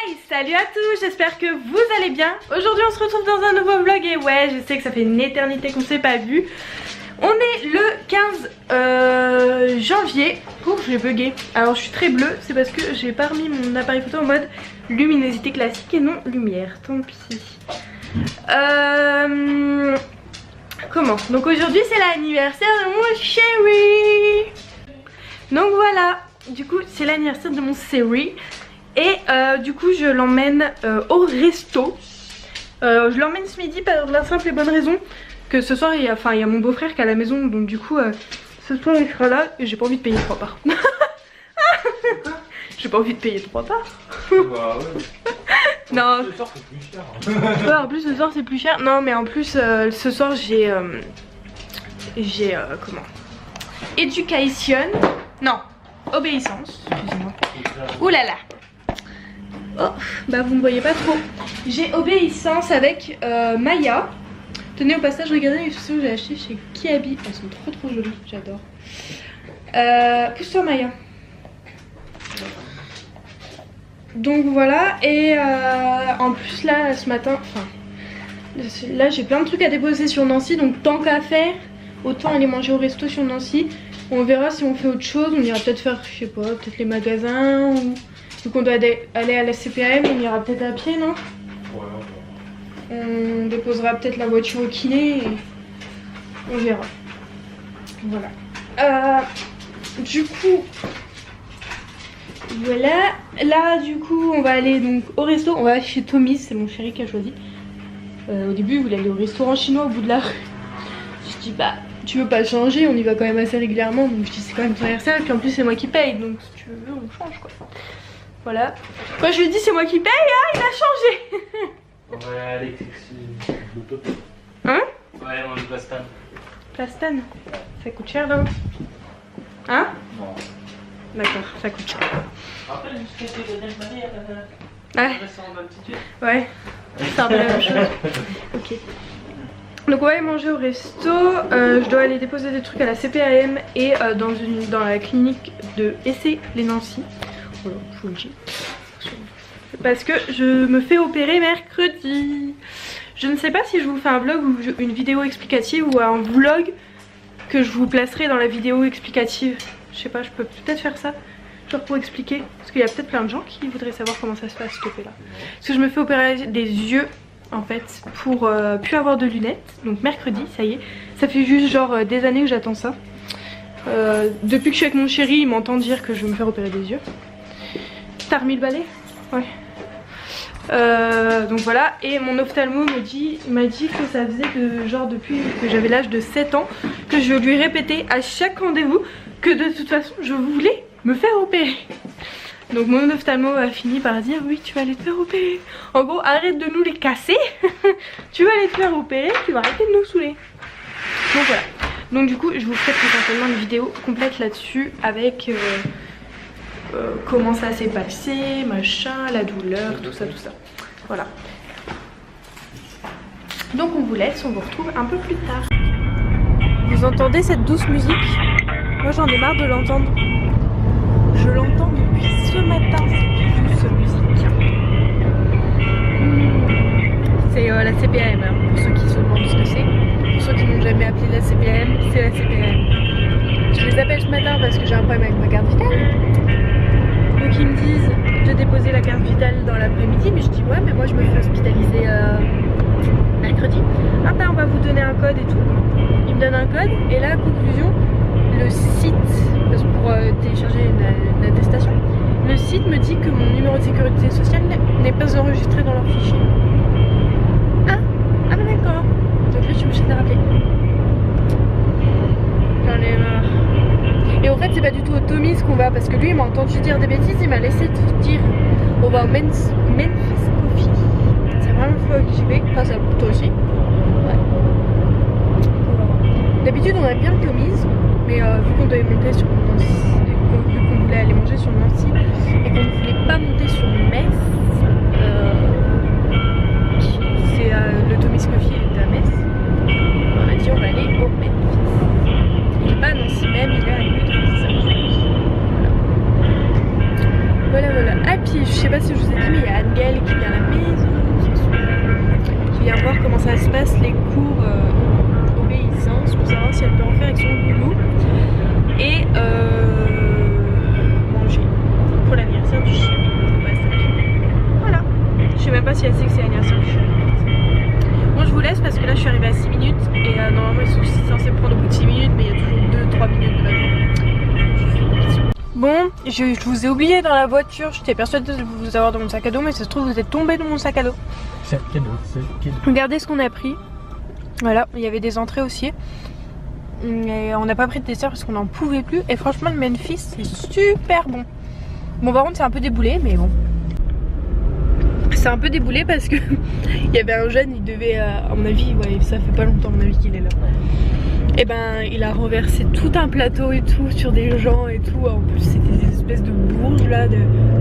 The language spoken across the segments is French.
Hey, salut à tous, j'espère que vous allez bien. Aujourd'hui on se retrouve dans un nouveau vlog et ouais, je sais que ça fait une éternité qu'on s'est pas vu. On est le 15 janvier. Ouf, j'ai bugué. Alors je suis très bleue, c'est parce que j'ai pas remis mon appareil photo en mode luminosité classique et non lumière, tant pis. Comment? Donc aujourd'hui c'est l'anniversaire de mon chéri. Donc voilà, du coup c'est l'anniversaire de mon chéri. Et du coup je l'emmène au resto. Je l'emmène ce midi par la simple et bonne raison que ce soir il y a mon beau-frère qui est à la maison. Donc du coup ce soir il sera là et j'ai pas envie de payer 3 parts. J'ai pas envie de payer 3 parts. Bah ouais. Non. Ce soir c'est plus cher. Ouais, en plus ce soir c'est plus cher. Non mais en plus ce soir j'ai comment? Éducation. Non, obéissance, excusez-moi. Ouh là là. Oh, bah vous me voyez pas trop. J'ai obéissance avec Maya. Tenez au passage, regardez les chaussures que j'ai achetées chez Kiabi. Elles sont trop jolies, j'adore. Pousse-toi Maya. Donc voilà, et en plus là ce matin, là j'ai plein de trucs à déposer sur Nancy. Donc tant qu'à faire, autant aller manger au resto sur Nancy. On verra si on fait autre chose, on ira peut-être faire, je sais pas, peut-être les magasins ou... Vu qu'on doit aller à la CPAM, on ira peut-être à pied, non? Ouais. On déposera peut-être la voiture au kiné et on verra. Voilà. Du coup, voilà. Là, du coup, on va aller donc au resto. On va aller chez Tommy's, c'est mon chéri qui a choisi. Au début, il voulait aller au restaurant chinois au bout de la rue. Je dis, bah, tu veux pas changer? On y va quand même assez régulièrement. Donc je dis, c'est quand même ton anniversaire. Et puis en plus, c'est moi qui paye. Donc si tu veux, on change quoi. Voilà. Quand je lui dis c'est moi qui paye, ah, il a changé. On va aller avec l'auto. Hein? Ouais, on est Plastane. Plastane? Ça coûte cher là? Hein? Non. D'accord, ça coûte cher. Après, jusqu'à ce que je manière, ouais, c'est un peu la même chose. Ok. Donc on va aller manger au resto. Je dois aller déposer des trucs à la CPAM et dans la clinique de Essay les Nancy. Voilà, je vous le dis. Parce que je me fais opérer mercredi. Je ne sais pas si je vous fais un vlog ou une vidéo explicative ou un vlog que je vous placerai dans la vidéo explicative. Je sais pas, je peux peut-être faire ça. Genre pour expliquer. Parce qu'il y a peut-être plein de gens qui voudraient savoir comment ça se passe s'il te plaît là. Parce que je me fais opérer des yeux en fait pour plus avoir de lunettes. Donc mercredi, ça y est. Ça fait juste genre des années que j'attends ça. Depuis que je suis avec mon chéri, il m'entend dire que je vais me faire opérer des yeux. T'as remis le balai? Ouais. Donc voilà, et mon ophtalmo m'a dit que ça faisait genre depuis que j'avais l'âge de 7 ans que je lui répétais à chaque rendez-vous que de toute façon je voulais me faire opérer. Donc mon ophtalmo a fini par dire oui, tu vas aller te faire opérer. En gros, arrête de nous les casser. Tu vas aller te faire opérer, tu vas arrêter de nous saouler. Donc voilà. Donc du coup je vous ferai potentiellement une vidéo complète là-dessus avec comment ça s'est passé, machin, la douleur, tout ça. Voilà. Donc on vous laisse, on vous retrouve un peu plus tard. Vous entendez cette douce musique? Moi j'en ai marre de l'entendre. Je l'entends depuis ce matin, cette douce musique. C'est la CPAM, hein, pour ceux qui se demandent ce que c'est. Pour ceux qui n'ont jamais appelé la CPAM, c'est la CPAM. Je les appelle ce matin parce que j'ai un problème avec ma carte vitale. Donc ils me disent de déposer la carte vitale dans l'après-midi, mais je dis ouais, mais moi je me fais hospitaliser mercredi. Ah bah on va vous donner un code et tout. Ils me donnent un code et là conclusion, le site, parce que pour télécharger une attestation, le site me dit que mon numéro de sécurité sociale n'est pas enregistré dans leur fichier. Ah bah d'accord. Donc là je suis obligée de rappeler. J'en ai marre. Et en fait c'est pas du tout au Tommy's qu'on va parce que lui il m'a entendu dire des bêtises, il m'a laissé dire on va au Memphis Coffee. C'est vraiment une fois que j'y vais, enfin ça toi aussi. Ouais. D'habitude on aime bien le Tommy's, mais vu qu'on devait monter sur Nancy, vu qu'on voulait aller manger sur Nancy et qu'on ne voulait pas monter sur Metz, c'est le Tommy's Coffee est à Metz, on a dit on va aller au Memphis. Il n'est pas à Nancy même, il est à Lyon. Voilà. Ah puis je sais pas si je vous ai dit mais il y a Anne Gaëlle qui vient à la maison ce soir, qui vient voir comment ça se passe les cours obéissance pour savoir si elle peut en faire avec son boulot et manger pour l'anniversaire du chien au passage. Voilà, je sais même pas si elle sait que c'est l'anniversaire du chien. Bon, je vous laisse parce que là je suis arrivée à 6 minutes et normalement ils sont censés prendre au bout de 6 minutes, mais il y a toujours 2-3 minutes de vacances. Bon, je vous ai oublié dans la voiture, j'étais persuadée de vous avoir dans mon sac à dos, mais ça se trouve vous êtes tombé dans mon sac à dos. C'est cadeau, c'est cadeau. Regardez ce qu'on a pris. Voilà, il y avait des entrées aussi. Et on n'a pas pris de dessert parce qu'on n'en pouvait plus. Et franchement, le Memphis, c'est super bon. Bon, par contre, c'est un peu déboulé, mais bon. C'est un peu déboulé parce que il y avait un jeune, il devait, à mon avis, ouais, ça fait pas longtemps à mon avis qu'il est là. Et ben il a renversé tout un plateau et tout sur des gens et tout. En plus c'était des espèces de bourges là,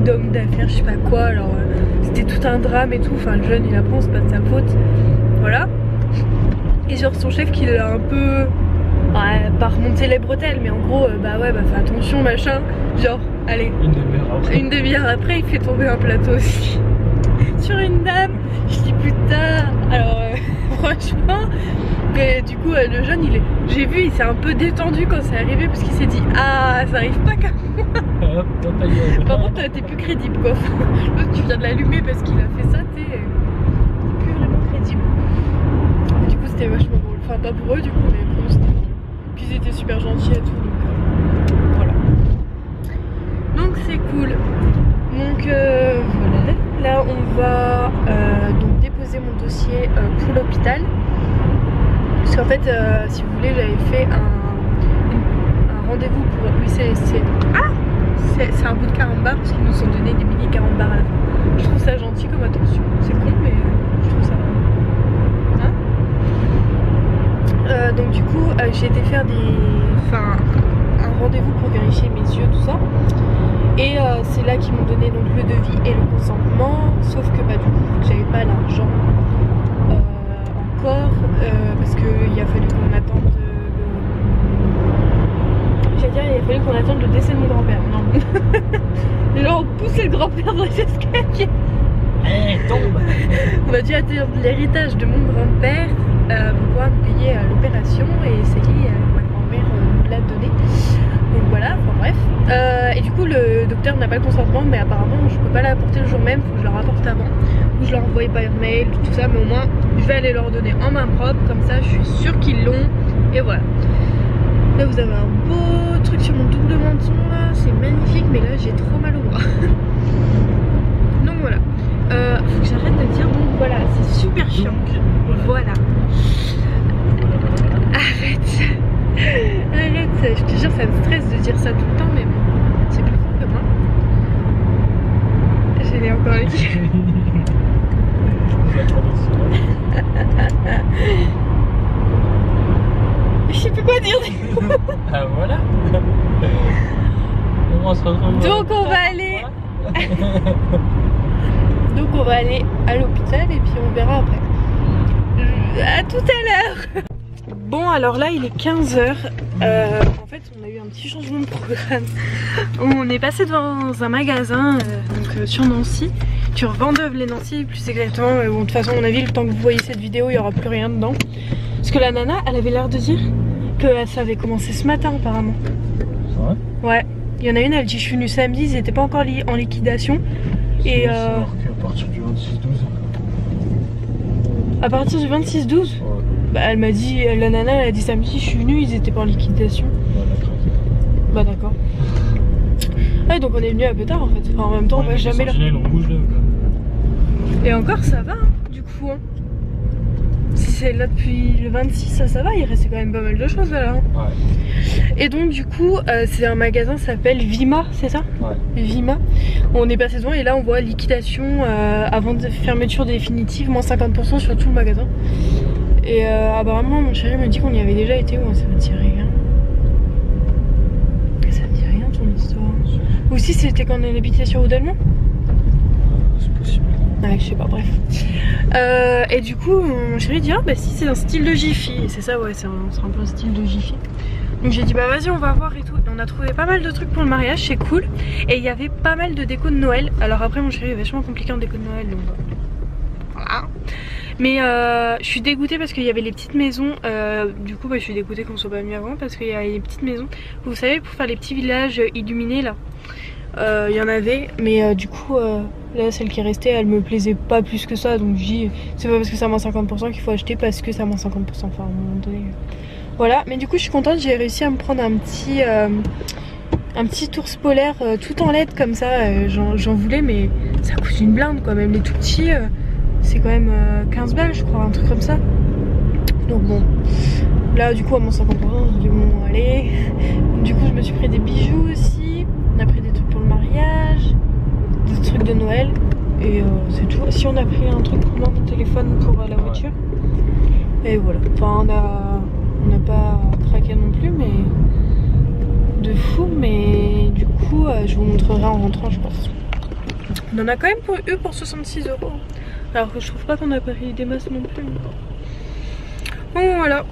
d'hommes d'affaires, je sais pas quoi. Alors c'était tout un drame et tout. Enfin le jeune il apprend, c'est pas de sa faute. Voilà. Et genre son chef qui l'a un peu, ouais, pas remonté les bretelles, mais en gros bah ouais bah fais attention machin. Genre allez, une demi-heure après il fait tomber un plateau aussi sur une dame. Je dis putain. Alors franchement. Et du coup le jeune j'ai vu il s'est un peu détendu quand c'est arrivé parce qu'il s'est dit ah ça arrive pas qu'à moi. Par contre t'es plus crédible quoi. L'autre tu viens de l'allumer parce qu'il a fait ça, t'es plus vraiment crédible. Et du coup c'était vachement drôle, enfin pas pour eux du coup mais pour nous c'était drôle. Puis ils étaient super gentils et tout donc voilà. Donc c'est cool. Donc voilà, là on va donc déposer mon dossier pour l'hôpital. Parce qu'en fait, si vous voulez, j'avais fait un rendez-vous pour... Oui, c'est un bout de 40 bars parce qu'ils nous ont donné des mini 40 bars à la fin. Je trouve ça gentil comme attention. C'est con, mais je trouve ça... Hein donc du coup, j'ai été faire un rendez-vous pour vérifier mes yeux, tout ça. Et c'est là qu'ils m'ont donné donc le devis et le consentement. Sauf que bah, du coup, j'avais pas l'argent. Parce qu'il a fallu qu'on attende j'allais dire il a fallu qu'on attende le décès de mon grand-père. Non. Genre pousser le grand-père dans les escaliers. Tombe. On a dû attendre l'héritage de mon grand-père pour pouvoir me payer l'opération et ça y est, ma grand-mère nous l'a donné. Donc voilà, enfin bref. Et du coup le docteur n'a pas le consentement, mais apparemment je peux pas l'apporter le jour même, faut que je leur apporte avant. Ou je leur envoie par mail, tout ça, mais au moins je vais aller leur donner en main propre, comme ça je suis sûre qu'ils l'ont. Et voilà. Là vous avez un beau truc sur mon double menton là, c'est magnifique, mais là j'ai trop mal au bras. Donc voilà. Faut que j'arrête de dire donc voilà, c'est super chiant. Voilà. Arrête. Arrête, je te jure ça me stresse de dire ça tout le temps, mais bon, c'est plus fort que moi. Je l'ai encore dit. Je sais plus quoi dire. Ah voilà. On se retrouve. Donc on va aller. Donc on va aller à l'hôpital et puis on verra après. À tout à l'heure. Bon alors là il est 15h. En fait on a eu un petit changement de programme. On est passé devant un magasin sur Nancy, sur Vendôme-les-Nancy plus exactement. Bon, de toute façon à mon avis le temps que vous voyez cette vidéo il n'y aura plus rien dedans. Parce que la nana elle avait l'air de dire que ça avait commencé ce matin apparemment. C'est vrai ? Ouais, il y en a une elle dit je suis venue samedi, ils n'étaient pas encore en liquidation. Et à partir du 26-12. À partir du 26-12 ? Ouais. Bah elle m'a dit, la nana elle a dit samedi je suis venue, ils étaient pas en liquidation. Ouais, elle a craqué. Bah d'accord. Ouais donc on est venu un peu tard en fait. Enfin, en même temps on va jamais là. On bouge là. Et encore ça va hein, du coup hein. Si c'est là depuis le 26 ça va, il restait quand même pas mal de choses là. Hein. Ouais. Et donc du coup c'est un magasin qui s'appelle Vima, c'est ça? Ouais. Vima. On est passé devant et là on voit liquidation avant de fermeture définitive, moins 50% sur tout le magasin. Et apparemment mon chéri me dit qu'on y avait déjà été, moi ça me dit rien. Ça me dit rien ton histoire. Ou si c'était quand on habitait sur Oudalmont? C'est possible. Ouais je sais pas, bref. Et du coup mon chéri dit ah bah si c'est un style de Jiffy. Et c'est ça ouais, c'est un peu un style de Jiffy. Donc j'ai dit bah vas-y on va voir et tout. Et on a trouvé pas mal de trucs pour le mariage, c'est cool. Et il y avait pas mal de déco de Noël. Alors après mon chéri est vachement compliqué en déco de Noël donc voilà. Mais je suis dégoûtée parce qu'il y avait les petites maisons. Du coup je suis dégoûtée qu'on soit pas venu avant parce qu'il y a les petites maisons. Vous savez pour faire les petits villages illuminés là. Il y en avait mais du coup là celle qui est restée elle me plaisait pas plus que ça. Donc je dis c'est pas parce que ça moins 50% qu'il faut acheter parce que ça moins 50%. Enfin à un moment donné. Voilà, mais du coup je suis contente, j'ai réussi à me prendre un petit ours polaire tout en LED comme ça, j'en voulais mais ça coûte une blinde quoi, même les tout petits c'est quand même 15 balles je crois, un truc comme ça. Donc bon, là du coup à mon 50% j'ai dit bon allez, du coup je me suis pris des bijoux aussi, on a pris des trucs pour le mariage, des trucs de Noël et c'est tout. Si on a pris un truc pour moi, mon téléphone pour la voiture et voilà, enfin on n'a pas craqué non plus mais de fou, mais du coup je vous montrerai en rentrant je pense. On en a quand même eu pour 66 €, alors que je trouve pas qu'on a pris des masses non plus. Bon voilà.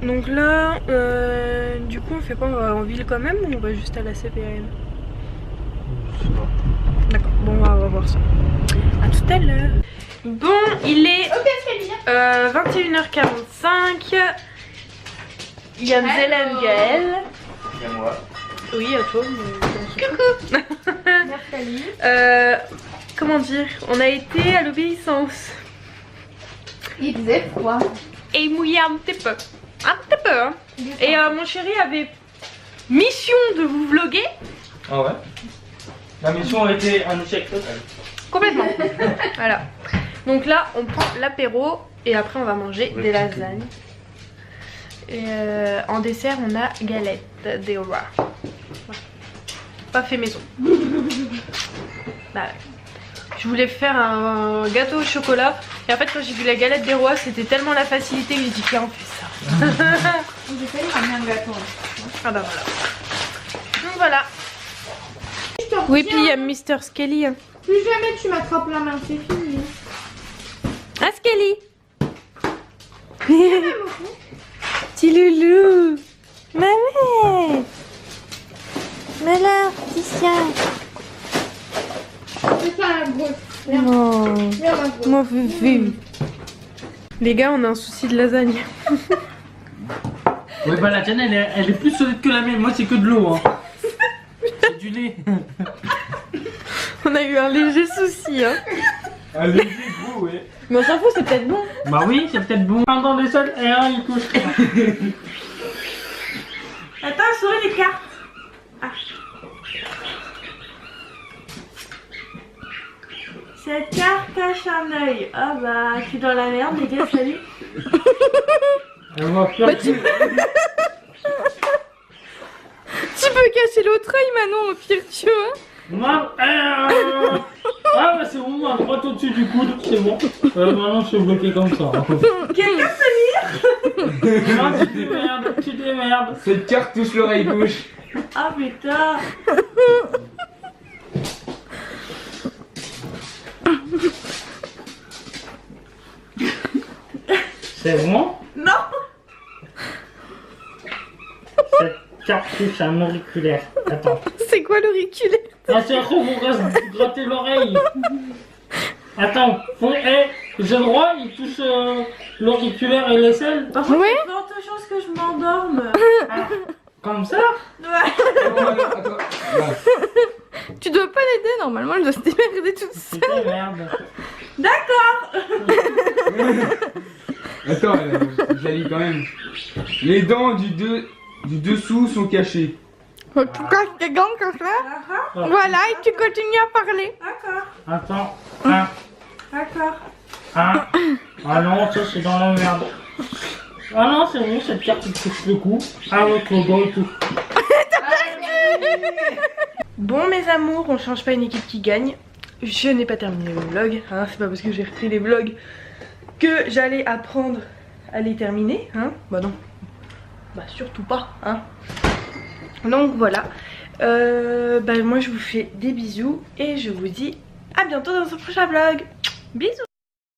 Donc là du coup on fait quoi, on va en ville quand même ou on va juste à la CPAM? Je sais pas. D'accord, bon on va voir ça. A tout à l'heure. Bon il est 21h45. Il y a Zélan Gaël. Il y a moi. Oui, à toi. Mais... Merci. Comment dire, on a été à l'obéissance. Il faisait froid. Et il mouillait un petit peu. Un petit peu, hein. Et mon chéri avait mission de vous vlogger. Ah ouais. La mission a été un échec total. Complètement. Voilà. Donc là, on prend l'apéro et après on va manger des lasagnes. Et en dessert, on a galette des rois. Voilà. Pas fait maison. Bah, je voulais faire un gâteau au chocolat. Et en fait, quand j'ai vu la galette des rois, c'était tellement la facilité que j'ai dit tiens, on fait ça. J'ai failli ramener un gâteau. Ah bah voilà. Donc voilà. Oui, puis il y a Mr. Skelly. Plus jamais tu m'attrapes la main, c'est fini. Ah, Skelly. Petit loulou. Mais ouais. Mais là, petit chien. C'est ça la grosse. Non. Viens ma grosse. Mon fufu. Les gars, on a un souci de lasagne. Ouais bah la tienne elle est plus solide que la mienne, moi c'est que de l'eau hein. C'est du lait. On a eu un léger souci, hein. Un léger gros ouais. Mais on s'en fout, c'est peut-être bon. Bah oui c'est peut-être bon. Un dans les sols et un il couche. Attends, souris les cartes. Ah. Cette carte cache un œil. Ah bah, je suis dans la merde, les gars, salut. Elle va faire Tu peux cacher l'autre œil, Manon, au pire, tu vois. Moi, ah bah c'est bon, à droite au-dessus du coude, c'est bon. Maintenant je suis bloqué comme ça. Quelqu'un peut lire? Non, tu démerdes. Cette carte touche l'oreille gauche. Ah putain. C'est bon? Non. Cette carte touche un auriculaire. Attends. C'est quoi l'auriculaire? Ah c'est trop, on reste gratter l'oreille. Attends, j'ai le droit, il touche l'auriculaire et l'aisselle. Par contre, Ouais. il y a de fortes chances que je m'endorme. Comme ça? Attends. Tu dois pas l'aider normalement, elle doit se démerder toute seule. Putain merde. D'accord. Attends, je la lis quand même. Les dents du dessous sont cachées. Tu casses tes gants comme ça. Voilà, et tu continues à parler. D'accord. Attends. D'accord. Ah non, ça c'est dans la merde. Ah non, c'est bon, cette carte il touche le cou. Avec le gant et tout. Bon mes amours, on change pas une équipe qui gagne. Je n'ai pas terminé le vlog, hein. C'est pas parce que j'ai repris les vlogs que j'allais apprendre à les terminer, hein. Bah non, bah surtout pas, hein. Donc voilà, bah moi je vous fais des bisous et je vous dis à bientôt dans un prochain vlog. Bisous.